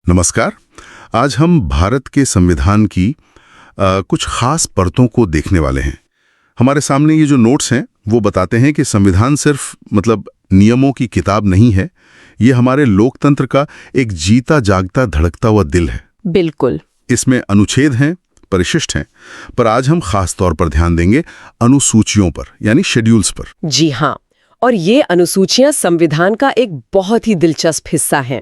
नमस्कार। आज हम भारत के संविधान की कुछ खास परतों को देखने वाले हैं। हमारे सामने ये जो नोट्स हैं वो बताते हैं कि संविधान सिर्फ नियमों की किताब नहीं है, ये हमारे लोकतंत्र का एक जीता जागता धड़कता हुआ दिल है। बिल्कुल। इसमें अनुच्छेद हैं, परिशिष्ट हैं, पर आज हम खास तौर पर ध्यान देंगे अनुसूचियों पर, यानी शेड्यूल्स पर। जी हाँ, और ये अनुसूचियां संविधान का एक बहुत ही दिलचस्प हिस्सा हैं।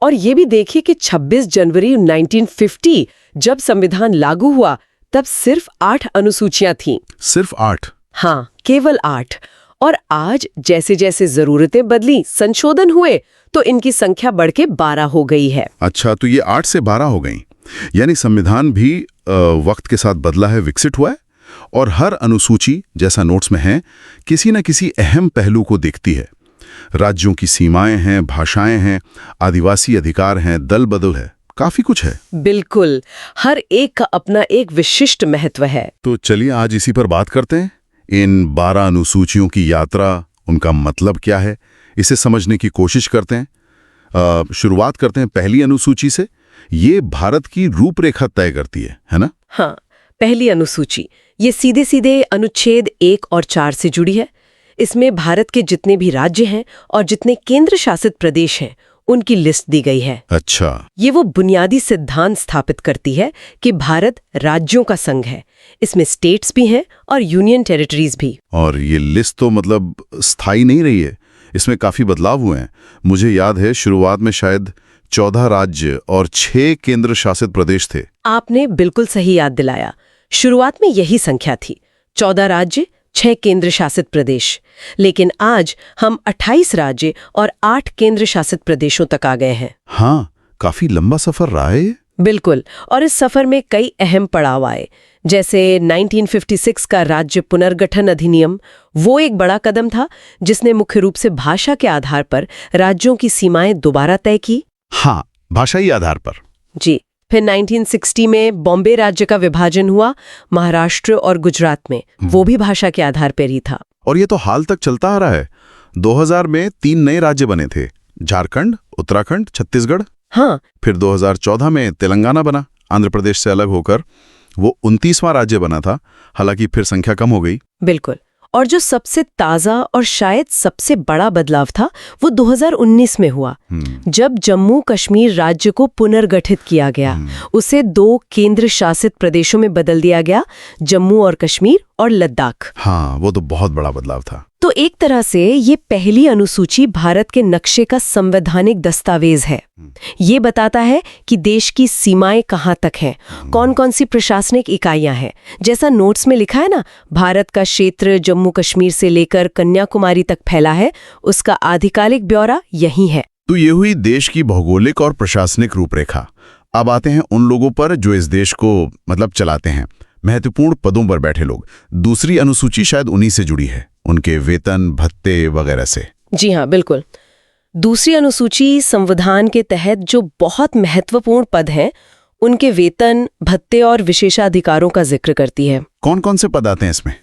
और ये भी देखिए कि 26 जनवरी 1950 जब संविधान लागू हुआ तब सिर्फ 8 अनुसूचियां थीं। सिर्फ 8? हाँ, केवल 8। और आज जैसे जैसे जरूरतें बदली, संशोधन हुए, तो इनकी संख्या बढ़ के 12 हो गई है। अच्छा, तो ये 8 से 12 हो गई। यानी संविधान भी वक्त के साथ बदला है, विकसित हुआ है। और हर अनुसूची, जैसा नोट्स में है, किसी न किसी अहम पहलू को देखती है। राज्यों की सीमाएं हैं, भाषाएं हैं, आदिवासी अधिकार हैं, दल बदल है, काफी कुछ है। बिल्कुल, हर एक का अपना एक विशिष्ट महत्व है। तो चलिए आज इसी पर बात करते हैं। इन 12 अनुसूचियों की यात्रा, उनका मतलब क्या है, इसे समझने की कोशिश करते हैं। शुरुआत करते हैं पहली अनुसूची से। ये भारत की रूपरेखा तय करती है ना? हाँ, पहली अनुसूची ये सीधे सीधे अनुच्छेद 1 और 4 से जुड़ी है। इसमें भारत के जितने भी राज्य हैं और जितने केंद्र शासित प्रदेश हैं उनकी लिस्ट दी गई है। अच्छा। ये वो बुनियादी सिद्धांत स्थापित करती है कि भारत राज्यों का संघ है। इसमें स्टेट्स भी हैं और यूनियन टेरिटरीज भी। और ये लिस्ट तो स्थायी नहीं रही है, इसमें काफी बदलाव हुए हैं। मुझे याद है शुरुआत में शायद 14 राज्य और 6 केंद्र शासित प्रदेश थे। आपने बिल्कुल सही याद दिलाया। शुरुआत में यही संख्या थी, 14 राज्य, 6 केंद्र शासित प्रदेश। लेकिन आज हम 28 राज्य और 8 केंद्र शासित प्रदेशों तक आ गए हैं। हाँ, काफी लंबा सफर रहा है। बिल्कुल, और इस सफर में कई अहम पड़ाव आए, जैसे 1956 का राज्य पुनर्गठन अधिनियम। वो एक बड़ा कदम था जिसने मुख्य रूप से भाषा के आधार पर राज्यों की सीमाएं दोबारा तय की। हाँ, भाषाई आधार पर। जी। फिर 1960 में बॉम्बे राज्य का विभाजन हुआ, महाराष्ट्र और गुजरात में। वो भी भाषा के आधार पर ही था। और ये तो हाल तक चलता आ रहा है। 2000 में 3 नए राज्य बने थे, झारखंड, उत्तराखंड, छत्तीसगढ़। हाँ। फिर 2014 में तेलंगाना बना, आंध्र प्रदेश से अलग होकर। वो 29वां राज्य बना था, हालांकि फिर संख्या कम हो गई। बिल्कुल। और जो सबसे ताज़ा और शायद सबसे बड़ा बदलाव था वो 2019 में हुआ, जब जम्मू कश्मीर राज्य को पुनर्गठित किया गया। उसे 2 केंद्र शासित प्रदेशों में बदल दिया गया, जम्मू और कश्मीर और लद्दाख। हाँ, वो तो बहुत बड़ा बदलाव था। तो एक तरह से ये पहली अनुसूची भारत के नक्शे का संवैधानिक दस्तावेज है। ये बताता है कि देश की सीमाएं कहाँ तक हैं, कौन कौन सी प्रशासनिक इकाइयां हैं। जैसा नोट्स में लिखा है ना, भारत का क्षेत्र जम्मू कश्मीर से लेकर कन्याकुमारी तक फैला है, उसका आधिकारिक ब्यौरा यही है। तो ये हुई देश की भौगोलिक और प्रशासनिक रूपरेखा। अब आते हैं उन लोगों पर जो इस देश को चलाते हैं, महत्वपूर्ण पदों पर बैठे लोग। दूसरी अनुसूची शायद उन्हीं से जुड़ी है, उनके वेतन, भत्ते वगैरह से। जी हाँ, बिल्कुल। दूसरी अनुसूची संविधान के तहत जो बहुत महत्वपूर्ण पद हैं, उनके वेतन, भत्ते और विशेषाधिकारों का जिक्र करती है। कौन कौन से पद आते हैं इसमें?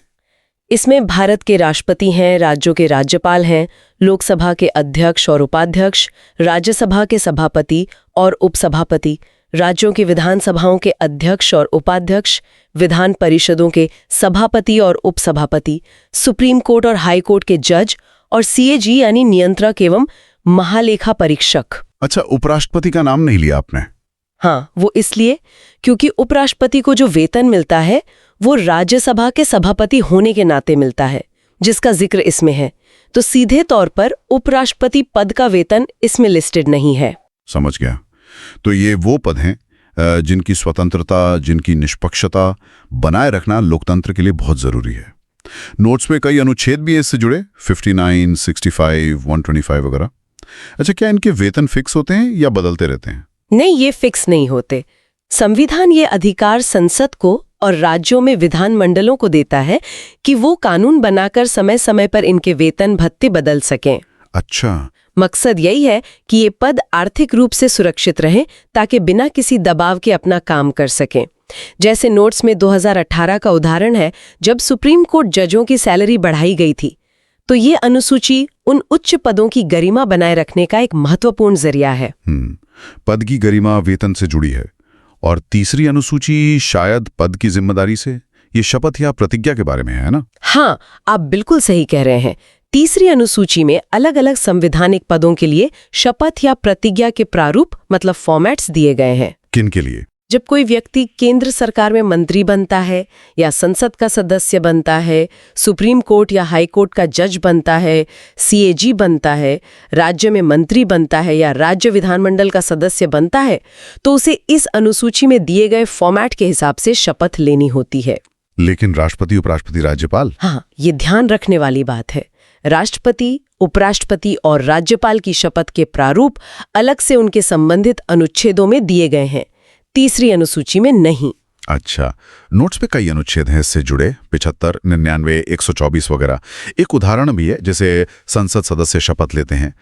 इसमें भारत के राष्ट्रपति हैं, राज्यों के राज्यपाल हैं, लोकसभा के अध्यक्ष और उपाध्यक्ष, राज्यसभा के सभापति और उपसभापति, राज्यों की विधानसभाओं के अध्यक्ष और उपाध्यक्ष, विधान परिषदों के सभापति और उपसभापति, सुप्रीम कोर्ट और हाई कोर्ट के जज और सीएजी यानी नियंत्रक एवं महालेखा परीक्षक। अच्छा, उपराष्ट्रपति का नाम नहीं लिया आपने? हाँ, वो इसलिए क्योंकि उपराष्ट्रपति को जो वेतन मिलता है वो राज्यसभा के सभापति होने के नाते मिलता है, जिसका जिक्र इसमें है। तो सीधे तौर पर उपराष्ट्रपति पद का वेतन इसमें लिस्टेड नहीं है। समझ गया। तो ये वो पद हैं जिनकी स्वतंत्रता, जिनकी निष्पक्षता बनाए रखना लोकतंत्र के लिए बहुत जरूरी है। नोट्स में कई अनुच्छेद भी इससे जुड़े, 59, 65, 125 वगैरह। अच्छा, क्या इनके वेतन फिक्स होते हैं या बदलते रहते हैं? नहीं, ये फिक्स नहीं होते। संविधान ये अधिकार संसद को और राज्यों में विधानमंडलों को देता है कि वो कानून बनाकर समय समय पर इनके वेतन भत्ते बदल सकें। अच्छा। मकसद यही है कि ये पद आर्थिक रूप से सुरक्षित रहें ताकि बिना किसी दबाव के अपना काम कर सकें। जैसे नोट्स में 2018 का उदाहरण है, जब सुप्रीम कोर्ट जजों की सैलरी बढ़ाई गई थी, तो ये अनुसूची उन उच्च पदों की गरिमा बनाए रखने का एक महत्वपूर्ण जरिया है। पद की गरिमा वेतन से जुड़ी है। और तीसरी अनुसूची शायद पद की जिम्मेदारी से, ये शपथ या प्रतिज्ञा के बारे में है ना? हाँ, आप बिल्कुल सही कह रहे हैं। तीसरी अनुसूची में अलग अलग संवैधानिक पदों के लिए शपथ या प्रतिज्ञा के प्रारूप मतलब फॉर्मेट्स दिए गए हैं। किन के लिए? जब कोई व्यक्ति केंद्र सरकार में मंत्री बनता है या संसद का सदस्य बनता है, सुप्रीम कोर्ट या हाई कोर्ट का जज बनता है, सीएजी बनता है, राज्य में मंत्री बनता है या राज्य विधानमंडल का सदस्य बनता है, तो उसे इस अनुसूची में दिए गए फॉर्मेट के हिसाब से शपथ लेनी होती है। लेकिन राष्ट्रपति, उपराष्ट्रपति, राज्यपाल? हाँ, ये ध्यान रखने वाली बात है। राष्ट्रपति, उपराष्ट्रपति और राज्यपाल की शपथ के प्रारूप अलग से उनके संबंधित अनुच्छेदों में दिए गए हैं, तीसरी अनुसूची में नहीं। अच्छा, नोट्स पे कई अनुच्छेद हैं इससे जुड़े, 75, 99, 124 वगैरह। एक उदाहरण भी है, जैसे संसद सदस्य शपथ लेते हैं,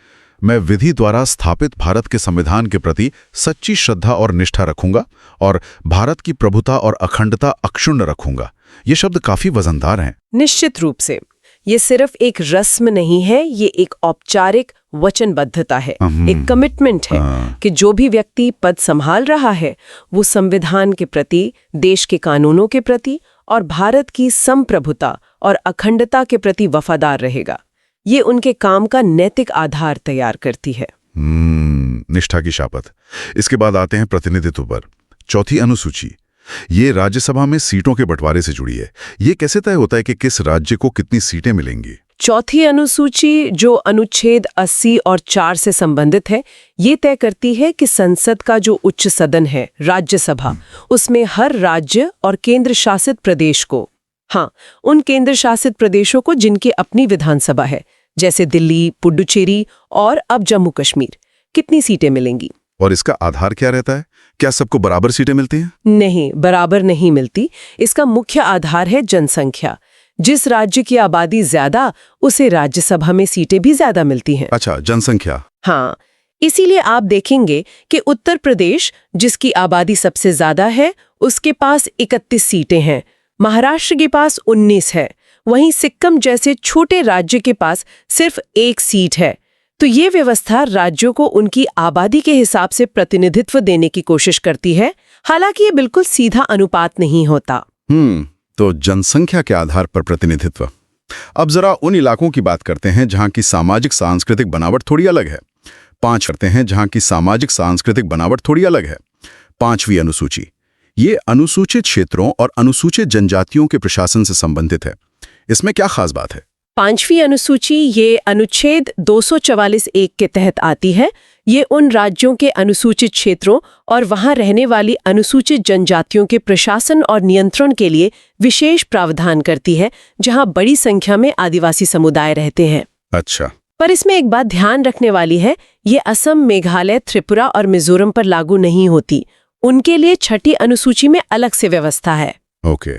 मैं विधि द्वारा स्थापित भारत के संविधान के प्रति सच्ची श्रद्धा और निष्ठा रखूंगा और भारत की प्रभुता और अखंडता अक्षुण्ण रखूंगा। ये शब्द काफी वजनदार हैं। निश्चित रूप से ये सिर्फ एक रस्म नहीं है, ये एक औपचारिक वचनबद्धता है, एक कमिटमेंट है कि जो भी व्यक्ति पद संभाल रहा है वो संविधान के प्रति, देश के कानूनों के प्रति और भारत की संप्रभुता और अखंडता के प्रति वफादार रहेगा। ये उनके काम का नैतिक आधार तैयार करती है। निष्ठा की शपथ। इसके बाद आते हैं प्रतिनिधित्व पर। चौथी अनुसूची, ये राज्यसभा में सीटों के बंटवारे से जुड़ी है। ये कैसे तय होता है कि किस राज्य को कितनी सीटें मिलेंगी? चौथी अनुसूची, जो अनुच्छेद 80 और 4 से संबंधित है, ये तय करती है कि संसद का जो उच्च सदन है, राज्यसभा, उसमें हर राज्य और केंद्र शासित प्रदेश को, हाँ, उन केंद्र शासित प्रदेशों को जिनकी अपनी विधानसभा है, जैसे दिल्ली, पुडुचेरी और अब जम्मू कश्मीर, कितनी सीटें मिलेंगी। और इसका आधार क्या रहता है? क्या सबको बराबर सीटें मिलती हैं? नहीं, बराबर नहीं मिलती। इसका मुख्य आधार है जनसंख्या। जिस राज्य की आबादी ज्यादा, उसे राज्यसभा में सीटें भी ज्यादा मिलती हैं। अच्छा, जनसंख्या। हाँ, इसीलिए आप देखेंगे कि उत्तर प्रदेश, जिसकी आबादी सबसे ज्यादा है, उसके पास 31 सीटें हैं, महाराष्ट्र के पास 19 है, वहीं सिक्किम जैसे छोटे राज्य के पास सिर्फ 1 सीट है। तो ये व्यवस्था राज्यों को उनकी आबादी के हिसाब से प्रतिनिधित्व देने की कोशिश करती है, हालांकि ये बिल्कुल सीधा अनुपात नहीं होता। तो जनसंख्या के आधार पर प्रतिनिधित्व। अब जरा उन इलाकों की बात करते हैं जहां की सामाजिक सांस्कृतिक बनावट थोड़ी अलग है। 5 करते हैं जहां की सामाजिक सांस्कृतिक बनावट थोड़ी अलग है। 5वीं अनुसूची, ये अनुसूचित क्षेत्रों और अनुसूचित जनजातियों के प्रशासन से संबंधित है। इसमें क्या खास बात है? 5वीं अनुसूची ये अनुच्छेद 244(1) के तहत आती है। ये उन राज्यों के अनुसूचित क्षेत्रों और वहां रहने वाली अनुसूचित जनजातियों के प्रशासन और नियंत्रण के लिए विशेष प्रावधान करती है, जहां बड़ी संख्या में आदिवासी समुदाय रहते हैं। अच्छा, पर इसमें एक बात ध्यान रखने वाली है, ये असम, मेघालय, त्रिपुरा और मिजोरम पर लागू नहीं होती। उनके लिए 6ठी अनुसूची में अलग से व्यवस्था है। ओके,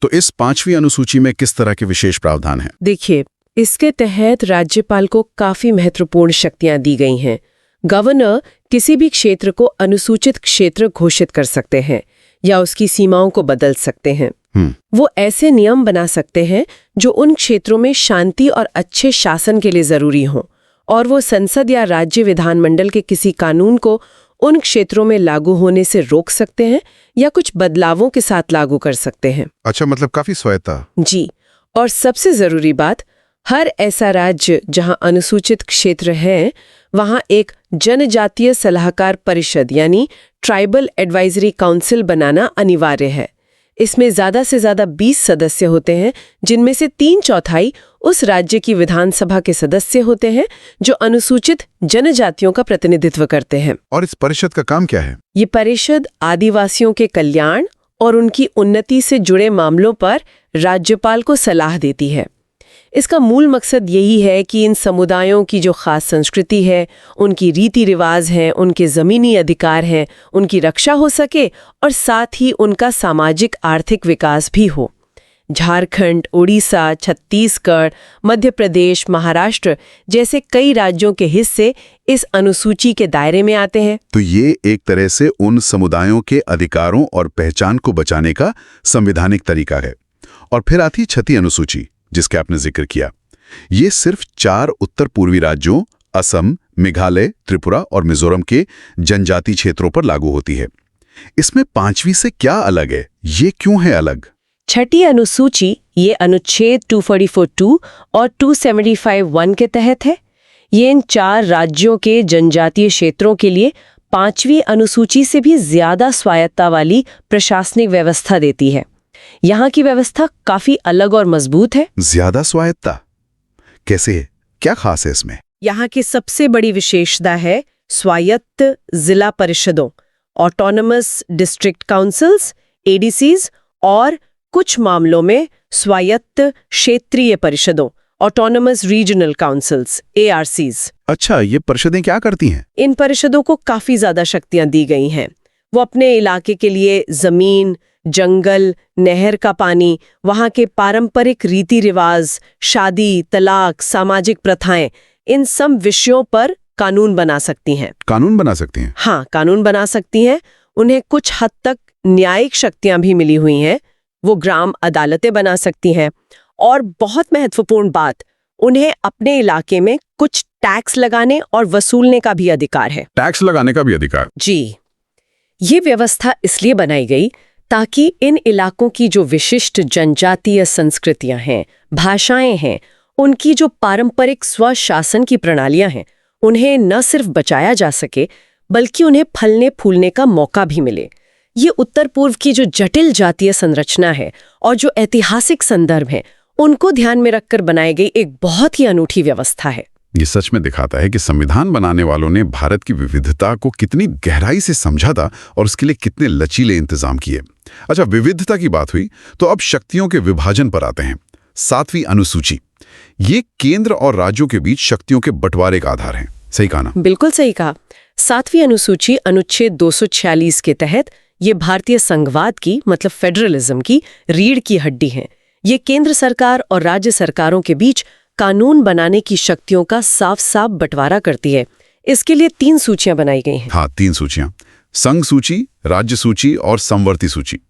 तो इस 5वीं अनुसूची में किस तरह के विशेष प्रावधान हैं? देखिए, इसके तहत राज्यपाल को काफी महत्वपूर्ण शक्तियां दी गई हैं। गवर्नर किसी भी क्षेत्र को अनुसूचित क्षेत्र घोषित कर सकते हैं या उसकी सीमाओं को बदल सकते हैं। वो ऐसे नियम बना सकते हैं जो उन क्षेत्रों में शांति और अच्छे शासन के लिए जरूरी हों, और वो संसद या राज्य विधानमंडल के किसी कानून को उन क्षेत्रों में लागू होने से रोक सकते हैं या कुछ बदलावों के साथ लागू कर सकते हैं। अच्छा, मतलब काफी स्वायत्ता। जी, और सबसे जरूरी बात, हर ऐसा राज्य जहां अनुसूचित क्षेत्र है, वहां एक जनजातीय सलाहकार परिषद यानी ट्राइबल एडवाइजरी काउंसिल बनाना अनिवार्य है। इसमें ज्यादा से ज्यादा 20 सदस्य होते हैं, जिनमें से 3/4 उस राज्य की विधानसभा के सदस्य होते हैं जो अनुसूचित जनजातियों का प्रतिनिधित्व करते हैं। और इस परिषद का काम क्या है? ये परिषद आदिवासियों के कल्याण और उनकी उन्नति से जुड़े मामलों पर राज्यपाल को सलाह देती है। इसका मूल मकसद यही है कि इन समुदायों की जो खास संस्कृति है, उनकी रीति रिवाज हैं, उनके ज़मीनी अधिकार हैं, उनकी रक्षा हो सके और साथ ही उनका सामाजिक आर्थिक विकास भी हो। झारखंड, उड़ीसा, छत्तीसगढ़, मध्य प्रदेश, महाराष्ट्र जैसे कई राज्यों के हिस्से इस अनुसूची के दायरे में आते हैं। तो ये एक तरह से उन समुदायों के अधिकारों और पहचान को बचाने का संवैधानिक तरीका है। और फिर आती 6ठी अनुसूची, जिसके आपने जिक्र किया। ये सिर्फ 4 उत्तर पूर्वी राज्यों असम, मेघालय, त्रिपुरा और मिजोरम के जनजाति क्षेत्रों पर लागू होती है। इसमें 5वीं से क्या अलग है? ये क्यों है अलग? छठी अनुसूची ये अनुच्छेद 244(2) और 275(1) के तहत है। ये इन 4 राज्यों के जनजातीय क्षेत्रों के लिए 5वीं अनुसूची से भी ज्यादा स्वायत्ता वाली प्रशासनिक व्यवस्था देती है। यहाँ की व्यवस्था काफी अलग और मजबूत है। ज्यादा स्वायत्ता कैसे है? क्या खास है इसमें? यहाँ की सबसे बड़ी विशेषता है स्वायत्त जिला परिषदों, ऑटोनमस डिस्ट्रिक्ट काउंसिल्स, एडीसीज, और कुछ मामलों में स्वायत्त क्षेत्रीय परिषदों, ऑटोनमस रीजनल काउंसिल्स, एआरसीज। अच्छा, ये परिषदें क्या करती हैं? इन परिषदों को काफी ज्यादा शक्तियां दी गई हैं। वो अपने इलाके के लिए जमीन, जंगल, नहर का पानी, वहाँ के पारंपरिक रीति रिवाज, शादी, तलाक, सामाजिक प्रथाएं, इन सब विषयों पर कानून बना सकती हैं। कानून बना सकती हैं? हाँ, कानून बना सकती हैं। उन्हें कुछ हद तक न्यायिक शक्तियां भी मिली हुई हैं। वो ग्राम अदालतें बना सकती हैं। और बहुत महत्वपूर्ण बात, उन्हें अपने इलाके में कुछ टैक्स लगाने और वसूलने का भी अधिकार है। टैक्स लगाने का भी अधिकार? जी। ये व्यवस्था इसलिए बनाई गई ताकि इन इलाकों की जो विशिष्ट जनजातीय संस्कृतियां हैं, भाषाएं हैं, उनकी जो पारंपरिक स्वशासन की प्रणालियां हैं, उन्हें न सिर्फ बचाया जा सके बल्कि उन्हें फलने फूलने का मौका भी मिले। ये उत्तर पूर्व की जो जटिल जातीय संरचना है और जो ऐतिहासिक संदर्भ है, उनको ध्यान में रखकर बनाई गई एक बहुत ही अनूठी व्यवस्था है। ये सच में दिखाता है कि संविधान बनाने वालों ने भारत की विविधता को कितनी गहराई से समझा था और उसके लिए कितने लचीले इंतजाम किए। अच्छा, विविधता की बात हुई तो अब शक्तियों के विभाजन पर आते हैं। 7वीं अनुसूची, ये केंद्र और राज्यों के बीच शक्तियों के बंटवारे का आधार है। सही कहा ना? बिल्कुल सही कहा। 7वीं अनुसूची अनुच्छेद 246 के तहत ये भारतीय संघवाद की, मतलब फेडरलिज्म की रीढ़ की हड्डी है। ये केंद्र सरकार और राज्य सरकारों के बीच कानून बनाने की शक्तियों का साफ साफ बंटवारा करती है। इसके लिए 3 सूचियां बनाई गई हैं। हाँ, 3 सूचियां, संघ सूची, राज्य सूची और समवर्ती सूची।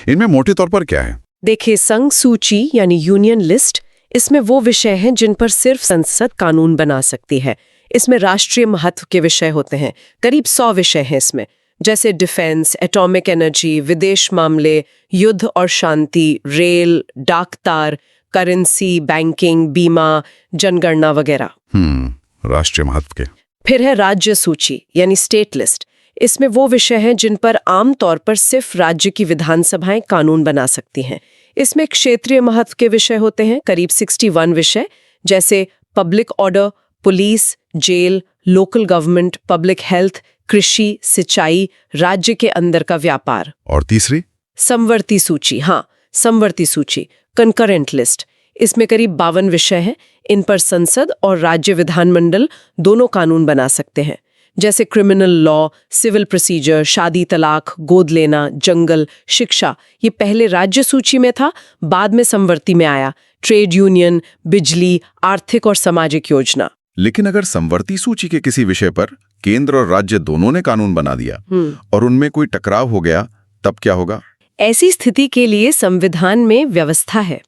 इनमें मोटे तौर पर क्या है? देखिए, संघ सूची यानी यूनियन लिस्ट, इसमें वो विषय हैं जिन पर सिर्फ संसद कानून बना सकती है। इसमें राष्ट्रीय महत्व के विषय होते हैं। करीब 100 विषय हैं इसमें, जैसे डिफेंस, एटॉमिक एनर्जी, विदेश मामले, युद्ध और शांति, रेल, डाकतार, करेंसी, बैंकिंग, बीमा, जनगणना वगैरह। राष्ट्रीय महत्व के। फिर है राज्य सूची यानी स्टेट लिस्ट। इसमें वो विषय हैं जिन पर आमतौर पर सिर्फ राज्य की विधानसभाएं कानून बना सकती हैं। इसमें क्षेत्रीय महत्व के विषय होते हैं, करीब 61 विषय, जैसे public order, police, jail, local government, public health, कृषि, सिंचाई, राज्य के अंदर का व्यापार। और तीसरी? समवर्ती सूची। हाँ, समवर्ती सूची, कंकरेंट लिस्ट। इसमें करीब 52 विषय हैं। इन पर संसद और राज्य विधानमंडल दोनों कानून बना सकते हैं, जैसे क्रिमिनल लॉ, सिविल प्रोसीजर, शादी, तलाक, गोद लेना, जंगल, शिक्षा। ये पहले राज्य सूची में था, बाद में समवर्ती में आया। ट्रेड यूनियन, बिजली, आर्थिक और सामाजिक योजना। लेकिन अगर समवर्ती सूची के किसी विषय पर केंद्र और राज्य दोनों ने कानून बना दिया और उनमें कोई टकराव हो गया, तब क्या होगा? ऐसी स्थिति के लिए संविधान में व्यवस्था है।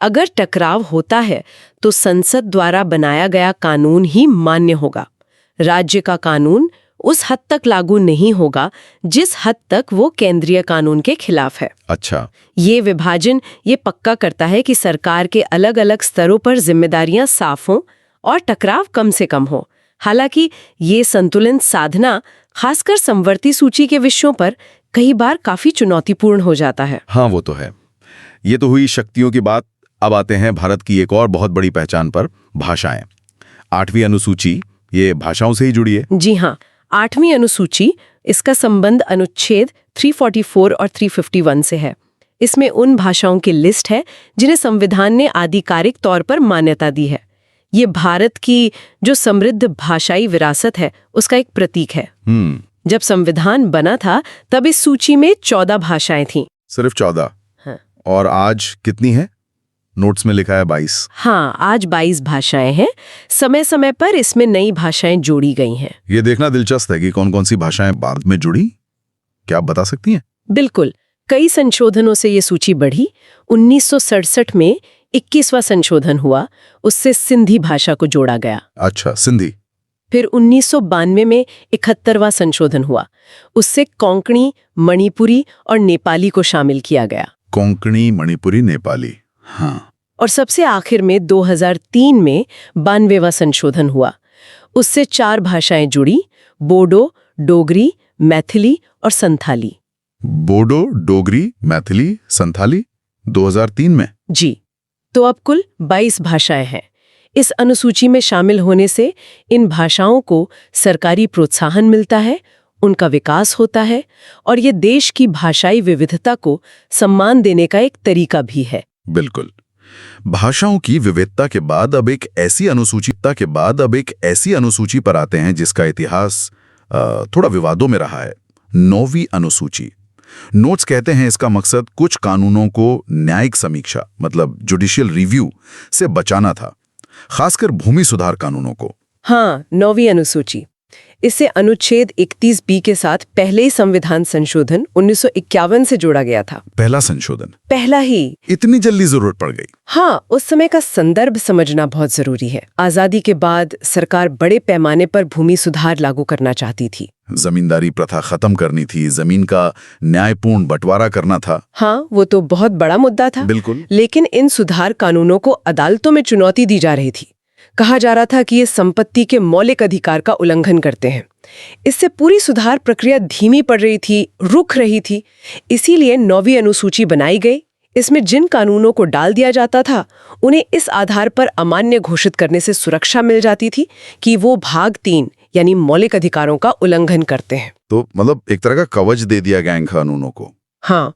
अगर टकराव होता है तो संसद द्वारा बनाया गया कानून ही मान्य होगा। राज्य का कानून उस हद तक लागू नहीं होगा जिस हद तक वो केंद्रीय कानून के खिलाफ है। अच्छा। ये विभाजन ये पक्का करता है कि सरकार के अलग अलग स्तरों पर जिम्मेदारियां साफ हों और टकराव कम से कम हो। हालांकि ये संतुलन साधना खासकर समवर्ती सूची के विषयों पर कई बार काफी चुनौतीपूर्ण हो जाता है। हाँ, वो तो है। ये तो हुई शक्तियों की बात। अब आते हैं भारत की एक और बहुत बड़ी पहचान पर, भाषाएं। 8वीं अनुसूची ये भाषाओं से ही जुड़ी है। जी हाँ, 8वीं अनुसूची, इसका संबंध अनुच्छेद 344 और 351 से है। इसमें उन भाषाओं की लिस्ट है जिन्हें संविधान ने आधिकारिक तौर पर मान्यता दी है। ये भारत की जो समृद्ध भाषाई विरासत है उसका एक प्रतीक है। जब संविधान बना था तब इस सूची में 14 भाषाएं थीं। सिर्फ 14? हाँ। और आज कितनी है? नोट्स में लिखा है 22। हाँ, आज 22 भाषाएं हैं। समय समय पर इसमें नई भाषाएं जोड़ी गई हैं। ये देखना दिलचस्प है कि कौन कौन सी भाषाएं बाद में जुड़ी। क्या आप बता सकती हैं? बिल्कुल, कई संशोधनों से ये सूची बढ़ी। 1967 में 21वां संशोधन हुआ, उससे सिंधी भाषा को जोड़ा गया। अच्छा, सिंधी। फिर 1992 में 71वां संशोधन हुआ। उससे कोंकणी, मणिपुरी और नेपाली को शामिल किया गया। कोंकणी, मणिपुरी, नेपाली, हाँ। और सबसे आखिर में 2003 में 92वां संशोधन हुआ। उससे 4 भाषाएं जुड़ी: बोडो, डोगरी, मैथिली और संथाली। बोडो, डोगरी, मैथिली, संथाली 2003 में? जी। तो अब कुल 22 भाषाएं हैं। इस अनुसूची में शामिल होने से इन भाषाओं को सरकारी प्रोत्साहन मिलता है, उनका विकास होता है और ये देश की भाषाई विविधता को सम्मान देने का एक तरीका भी है। बिल्कुल। भाषाओं की विविधता के बाद अब एक ऐसी अनुसूची पर आते हैं जिसका इतिहास थोड़ा विवादों में रहा है। 9वीं अनुसूची। नोट्स कहते हैं इसका मकसद कुछ कानूनों को न्यायिक समीक्षा, मतलब जुडिशियल रिव्यू से बचाना था, खासकर भूमि सुधार कानूनों को। हाँ, 9वीं अनुसूची। इसे अनुच्छेद 31B के साथ पहले ही संविधान संशोधन 1951 से जोड़ा गया था। पहला संशोधन? पहला ही। इतनी जल्दी जरूरत पड़ गई? हाँ, उस समय का संदर्भ समझना बहुत जरूरी है। आजादी के बाद सरकार बड़े पैमाने पर भूमि सुधार लागू करना चाहती थी। जमींदारी प्रथा खत्म करनी थी, जमीन का न्यायपूर्ण बंटवारा करना था। हाँ, वो तो बहुत बड़ा मुद्दा था। बिल्कुल। लेकिन इन सुधार कानूनों को अदालतों में चुनौती दी जा रही थी। कहा जा रहा था कि ये संपत्ति के मौलिक अधिकार का उल्लंघन करते हैं। इससे पूरी सुधार प्रक्रिया धीमी पड़ रही थी, रुक रही थी। इसीलिए 9वीं अनुसूची बनाई गई। इसमें जिन कानूनों को डाल दिया जाता था, उन्हें इस आधार पर अमान्य घोषित करने से सुरक्षा मिल जाती थी कि वो भाग 3 यानी मौलिक अधिकारों का उल्लंघन करते हैं। तो मतलब एक तरह का कवच दे दिया गया इन कानूनों को। हाँ,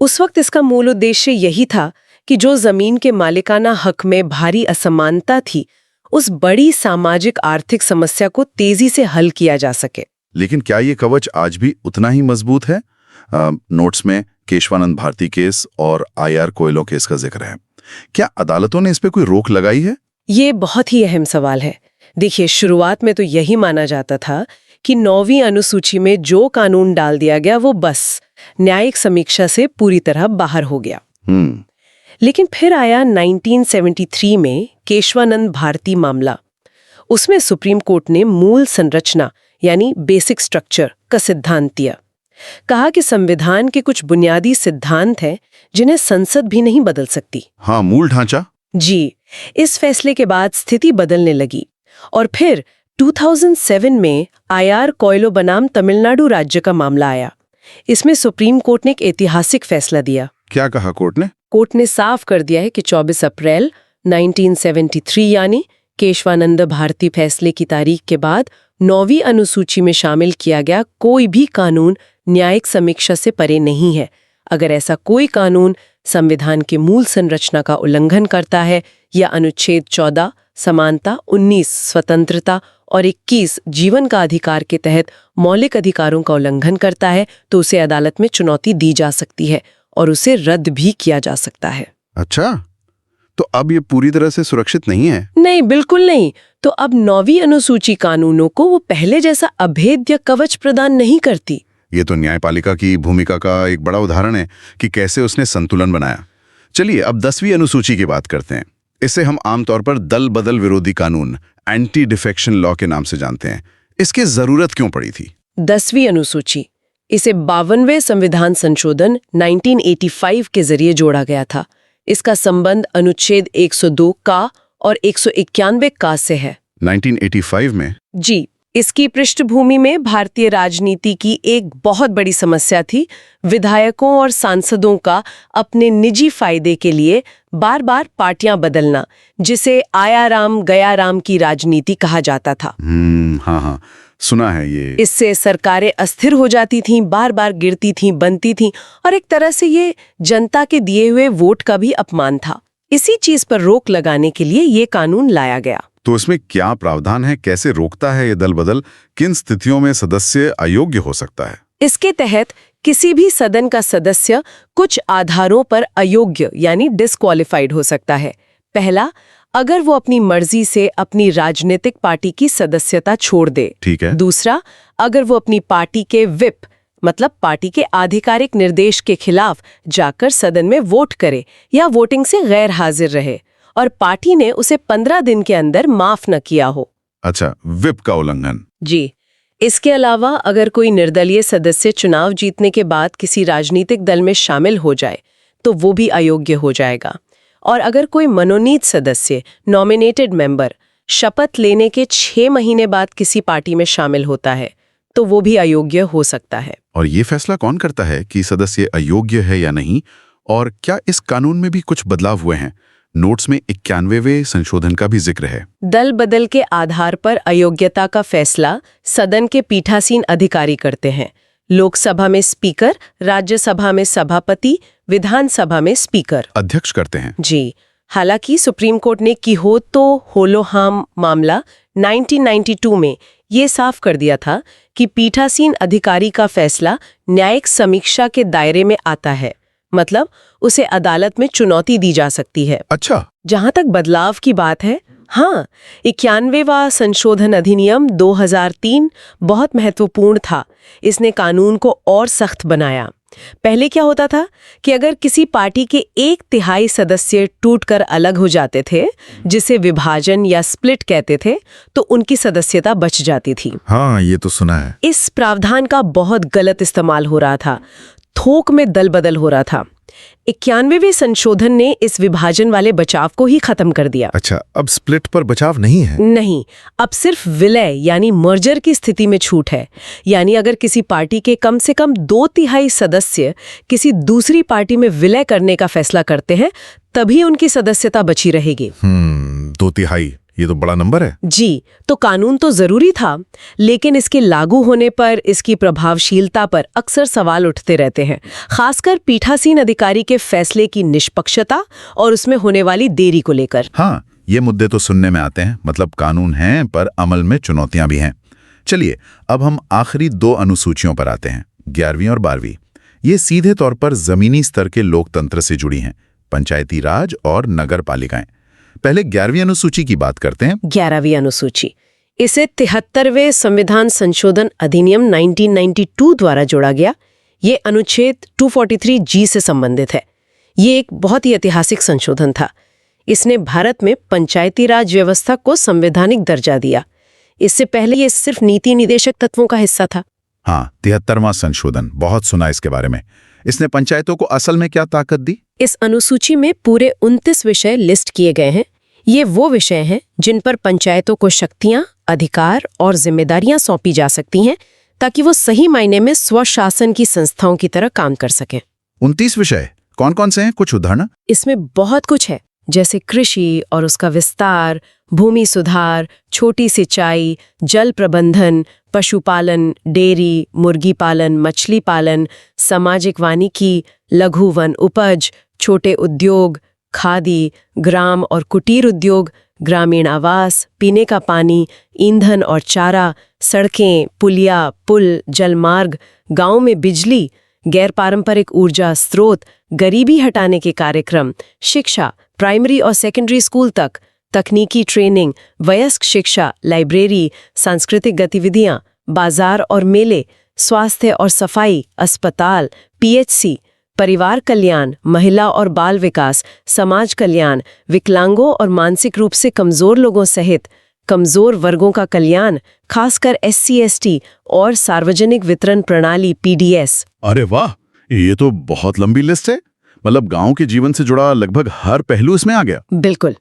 उस वक्त इसका मूल उद्देश्य यही था कि जो जमीन के मालिकाना हक में भारी असमानता थी, उस बड़ी सामाजिक आर्थिक समस्या को तेजी से हल किया जा सके। लेकिन क्या ये कवच आज भी उतना ही मजबूत है? नोट्स में केशवानंद भारती केस और IR कोयलो केस का जिक्र है। क्या अदालतों ने इस पे कोई रोक लगाई है? ये बहुत ही अहम सवाल है। देखिए, शुरुआत में तो यही माना जाता था कि 9वीं अनुसूची में जो कानून डाल दिया गया वो बस न्यायिक समीक्षा से पूरी तरह बाहर हो गया। लेकिन फिर आया 1973 में केशवानंद भारती मामला। उसमें सुप्रीम कोर्ट ने मूल संरचना यानी बेसिक स्ट्रक्चर का सिद्धांत दिया। कहा कि संविधान के कुछ बुनियादी सिद्धांत हैं जिन्हें संसद भी नहीं बदल सकती। हाँ, मूल ढांचा। जी। इस फैसले के बाद स्थिति बदलने लगी और फिर 2007 में IR कोयलो बनाम तमिलनाडु राज्य का मामला आया। इसमें सुप्रीम कोर्ट ने एक ऐतिहासिक फैसला दिया। क्या कहा कोर्ट ने? कोर्ट ने साफ कर दिया है कि 24 अप्रैल 1973 यानी केशवानंद भारती फैसले की तारीख के बाद 9वीं अनुसूची में शामिल किया गया कोई भी कानून न्यायिक समीक्षा से परे नहीं है। अगर ऐसा कोई कानून संविधान के मूल संरचना का उल्लंघन करता है या अनुच्छेद 14 समानता, 19 स्वतंत्रता और 21 जीवन का अधिकार के तहत मौलिक अधिकारों का उल्लंघन करता है, तो उसे अदालत में चुनौती दी जा सकती है और उसे रद्द भी किया जा सकता है। अच्छा, तो अब ये पूरी तरह से सुरक्षित नहीं है? नहीं, बिल्कुल नहीं। तो अब 9वीं अनुसूची कानूनों को वो पहले जैसा अभेद्य कवच प्रदान नहीं करती। ये तो न्यायपालिका की भूमिका का एक बड़ा उदाहरण है कि कैसे उसने संतुलन बनाया। चलिए अब 10वीं अनुसूची की बात करते हैं। इसे हम आमतौर पर दल बदल विरोधी कानून, एंटी डिफेक्शन लॉ के नाम से जानते हैं। इसकी जरूरत क्यों पड़ी थी? 10वीं अनुसूची, इसे 52वें संविधान संशोधन 1985 के जरिए जोड़ा गया था। इसका संबंध अनुच्छेद 102 का और 191 का से है। 1985 में? जी। इसकी पृष्ठभूमि में भारतीय राजनीति की एक बहुत बड़ी समस्या थी। विधायकों और सांसदों का अपने निजी फायदे के लिए बार बार पार्टियां बदलना, जिसे आया राम गया राम की राजनीति कहा जाता था। हाँ, सुना है ये। इससे सरकारें अस्थिर हो जाती थीं, बार बार गिरती थीं, बनती थीं और एक तरह से ये जनता के दिए हुए वोट का भी अपमान था। इसी चीज पर रोक लगाने के लिए ये कानून लाया गया। तो इसमें क्या प्रावधान है? कैसे रोकता है ये दल बदल? किन स्थितियों में सदस्य अयोग्य हो सकता है? इसके तहत किसी भी सदन का सदस्य कुछ आधारों पर अयोग्य यानी डिस्क्वालिफाइड हो सकता है। पहला, अगर वो अपनी मर्जी से अपनी राजनीतिक पार्टी की सदस्यता छोड़ दे। ठीक है। दूसरा, अगर वो अपनी पार्टी के व्हिप मतलब पार्टी के आधिकारिक निर्देश के खिलाफ जाकर सदन में वोट करे या वोटिंग से गैर हाजिर रहे और पार्टी ने उसे 15 दिन के अंदर माफ न किया हो। अच्छा, व्हिप का उल्लंघन। जी। इसके अलावा अगर कोई निर्दलीय सदस्य चुनाव जीतने के बाद किसी राजनीतिक दल में शामिल हो जाए तो वो भी अयोग्य हो जाएगा। और अगर कोई मनोनीत सदस्य नॉमिनेटेड मेंबर शपथ लेने के 6 महीने बाद किसी पार्टी में शामिल होता है तो वो भी अयोग्य हो सकता है। और ये फैसला कौन करता है कि सदस्य अयोग्य है या नहीं? और क्या इस कानून में भी कुछ बदलाव हुए हैं? नोट्स में 91वें संशोधन का भी जिक्र है। दल बदल के आधार पर अयोग्यता का फैसला सदन के पीठासीन अधिकारी करते हैं। लोकसभा में स्पीकर, राज्यसभा में सभापति, विधानसभा में स्पीकर, अध्यक्ष करते हैं। जी। हालांकि सुप्रीम कोर्ट ने किहोतो होलोहाम मामला 1992 में ये साफ कर दिया था कि पीठासीन अधिकारी का फैसला न्यायिक समीक्षा के दायरे में आता है, मतलब उसे अदालत में चुनौती दी जा सकती है। अच्छा। जहां तक बदलाव की बात है, हाँ, 91वां संशोधन अधिनियम 2003 बहुत महत्वपूर्ण था। इसने कानून को और सख्त बनाया। पहले क्या होता था कि अगर किसी पार्टी के 1/3 सदस्य टूटकर अलग हो जाते थे, जिसे विभाजन या स्प्लिट कहते थे, तो उनकी सदस्यता बच जाती थी। हाँ, ये तो सुना है। इस प्रावधान का बहुत गलत इस्तेमाल हो रहा था। थोक में दल बदल हो रहा था। 91वें संशोधन ने इस विभाजन वाले बचाव को ही खत्म कर दिया। अच्छा, अब स्प्लिट पर बचाव नहीं है? नहीं, अब सिर्फ विलय यानी मर्जर की स्थिति में छूट है। यानी अगर किसी पार्टी के कम से कम 2/3 सदस्य किसी दूसरी पार्टी में विलय करने का फैसला करते हैं, तभी उनकी सदस्यता बची रहेगी। 2/3, ये तो बड़ा नंबर है। जी, तो कानून तो जरूरी था, लेकिन इसके लागू होने पर, इसकी प्रभावशीलता पर अक्सर सवाल उठते रहते हैं, खासकर पीठासीन अधिकारी के फैसले की निष्पक्षता और उसमें होने वाली देरी को लेकर। हाँ, ये मुद्दे तो सुनने में आते हैं। मतलब कानून हैं पर अमल में चुनौतियां भी हैं। चलिए, अब हम आखिरी 2 अनुसूचियों पर आते हैं, 11वीं और 12वीं। ये सीधे तौर पर जमीनी स्तर के लोकतंत्र से जुड़ी हैं, पंचायती राज और नगर पालिकाएं। पहले 11वीं अनुसूची की बात करते हैं। 11वीं अनुसूची, इसे 73वें संविधान संशोधन अधिनियम 1992 द्वारा जोड़ा गया। ये अनुच्छेद 243G से संबंधित है। ये एक बहुत ही ऐतिहासिक संशोधन था। इसने भारत में पंचायती राज व्यवस्था को संवैधानिक दर्जा दिया। इससे पहले ये सिर्फ नीति निदेशक तत्वों का हिस्सा था। हाँ, 73वां संशोधन, बहुत सुना इसके बारे में। इसने पंचायतों को असल में क्या ताकत दी? इस अनुसूची में पूरे 29 विषय लिस्ट किए गए हैं। ये वो विषय हैं जिन पर पंचायतों को शक्तियां, अधिकार और जिम्मेदारियां सौंपी जा सकती हैं, ताकि वो सही मायने में स्वशासन की संस्थाओं की तरह काम कर सकें। 29 विषय कौन कौन से हैं? कुछ उदाहरण? इसमें बहुत कुछ है, जैसे कृषि और उसका विस्तार, भूमि सुधार, छोटी सिंचाई, जल प्रबंधन, पशुपालन, डेयरी, मुर्गी पालन, मछली पालन, सामाजिक वानिकी, लघु वन उपज, छोटे उद्योग, खादी, ग्राम और कुटीर उद्योग, ग्रामीण आवास, पीने का पानी, ईंधन और चारा, सड़कें, पुलिया, पुल, जलमार्ग, गांव में बिजली, गैर पारंपरिक ऊर्जा स्रोत, गरीबी हटाने के कार्यक्रम, शिक्षा, प्राइमरी और सेकेंडरी स्कूल तक, तकनीकी ट्रेनिंग, वयस्क शिक्षा, लाइब्रेरी, सांस्कृतिक गतिविधियां, बाजार और मेले, स्वास्थ्य और सफाई, अस्पताल, पीएचसी, परिवार कल्याण, महिला और बाल विकास, समाज कल्याण, विकलांगों और मानसिक रूप से कमजोर लोगों सहित कमजोर वर्गों का कल्याण, खासकर SC/ST और सार्वजनिक वितरण प्रणाली PDS। अरे वाह, ये तो बहुत लंबी लिस्ट है। मतलब गांव के जीवन से जुड़ा लगभग हर पहलू इसमें आ गया। बिल्कुल।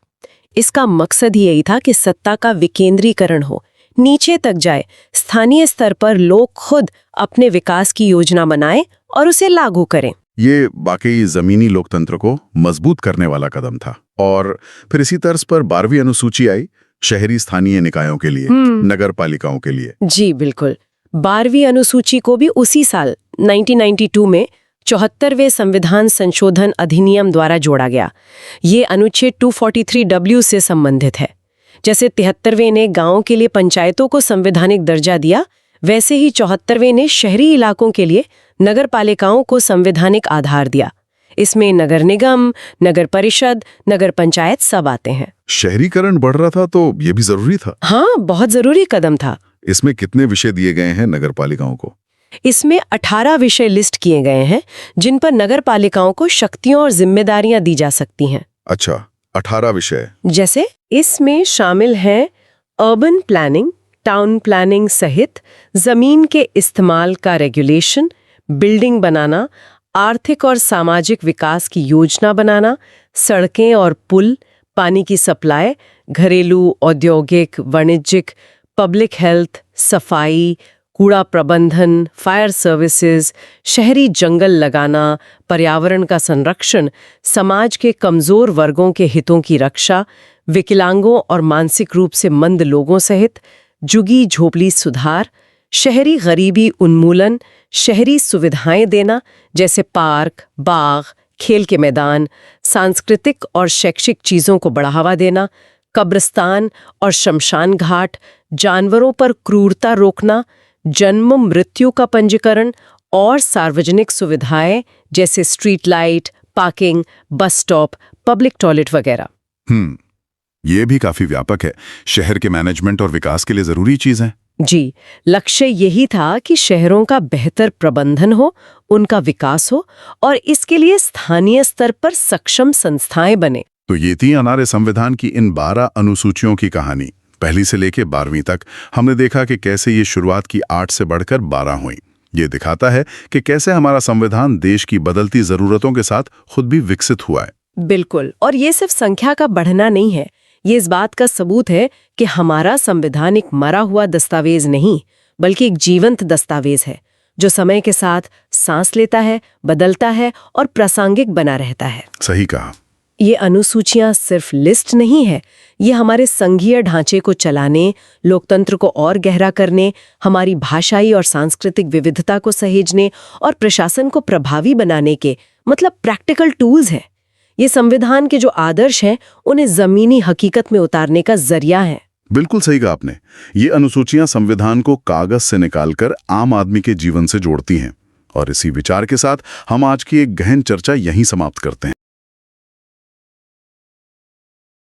इसका मकसद ही यही था कि सत्ता का विकेंद्रीकरण हो, नीचे तक जाए, स्थानीय स्तर पर लोग खुद अपने विकास की योजना बनाएं और उसे लागू करें। ये वाकई जमीनी लोकतंत्र को मजबूत करने वाला कदम था। और फिर इसी तर्ज पर 12वीं अनुसूची आई, शहरी स्थानीय निकायों के लिए, नगर पालिकाओं के लिए। जी बिल्कुल। 12वीं अनुसूची को भी उसी साल 1992 में 74वें संविधान संशोधन अधिनियम द्वारा जोड़ा गया। ये अनुच्छेद 243W से संबंधित है। जैसे 73वें ने गांवों के लिए पंचायतों को संवैधानिक दर्जा दिया, वैसे ही 74वें ने शहरी इलाकों के लिए नगर पालिकाओं को संवैधानिक आधार दिया। इसमें नगर निगम, नगर परिषद, नगर पंचायत सब आते हैं। शहरीकरण बढ़ रहा था तो ये भी जरूरी था। हाँ, बहुत जरूरी कदम था। इसमें कितने विषय दिए गए हैं नगर पालिकाओं को? इसमें 18 विषय लिस्ट किए गए हैं जिन पर नगर पालिकाओं को शक्तियां और जिम्मेदारियां दी जा सकती हैं। अच्छा, 18 विषय। जैसे इसमें शामिल हैं अर्बन प्लानिंग, टाउन प्लानिंग सहित जमीन के इस्तेमाल का रेगुलेशन, बिल्डिंग बनाना, आर्थिक और सामाजिक विकास की योजना बनाना, सड़कें और पुल, पानी की सप्लाई, घरेलू, औद्योगिक, वाणिज्यिक, पब्लिक हेल्थ, सफाई, कूड़ा प्रबंधन, फायर सर्विसेज, शहरी जंगल लगाना, पर्यावरण का संरक्षण, समाज के कमजोर वर्गों के हितों की रक्षा, विकलांगों और मानसिक रूप से मंद लोगों सहित झुग्गी झोपड़ी सुधार, शहरी गरीबी उन्मूलन, शहरी सुविधाएं देना जैसे पार्क, बाग, खेल के मैदान, सांस्कृतिक और शैक्षिक चीजों को बढ़ावा देना, कब्रिस्तान और शमशान घाट, जानवरों पर क्रूरता रोकना, जन्म मृत्यु का पंजीकरण और सार्वजनिक सुविधाएं जैसे street light, parking, bus stop, public toilet वगैरह। ये भी काफी व्यापक है। शहर के मैनेजमेंट और विकास के लिए जरूरी चीज है। जी, लक्ष्य यही था कि शहरों का बेहतर प्रबंधन हो, उनका विकास हो और इसके लिए स्थानीय स्तर पर सक्षम संस्थाएं बने। तो ये थी हमारे संविधान की इन 12 अनुसूचियों की कहानी। पहली से लेकर 12वीं तक हमने देखा कि कैसे ये शुरुआत की 8 से बढ़कर 12 हुई। ये दिखाता है कि कैसे हमारा संविधान देश की बदलती जरूरतों के साथ खुद भी विकसित हुआ है। बिल्कुल, और ये सिर्फ संख्या का बढ़ना नहीं है, ये इस बात का सबूत है कि हमारा संविधान एक मरा हुआ दस्तावेज नहीं, बल्कि एक जीवंत दस्तावेज है जो समय के साथ सांस लेता है, बदलता है और प्रासंगिक बना रहता है। सही कहा। ये अनुसूचियां सिर्फ लिस्ट नहीं है, ये हमारे संघीय ढांचे को चलाने, लोकतंत्र को और गहरा करने, हमारी भाषाई और सांस्कृतिक विविधता को सहेजने और प्रशासन को प्रभावी बनाने के प्रैक्टिकल टूल्स हैं। ये संविधान के जो आदर्श हैं, उन्हें जमीनी हकीकत में उतारने का जरिया है। बिल्कुल सही कहा आपने। ये अनुसूचियां संविधान को कागज से निकालकर आम आदमी के जीवन से जोड़ती हैं। और इसी विचार के साथ हम आज की एक गहन चर्चा यहीं समाप्त करते हैं।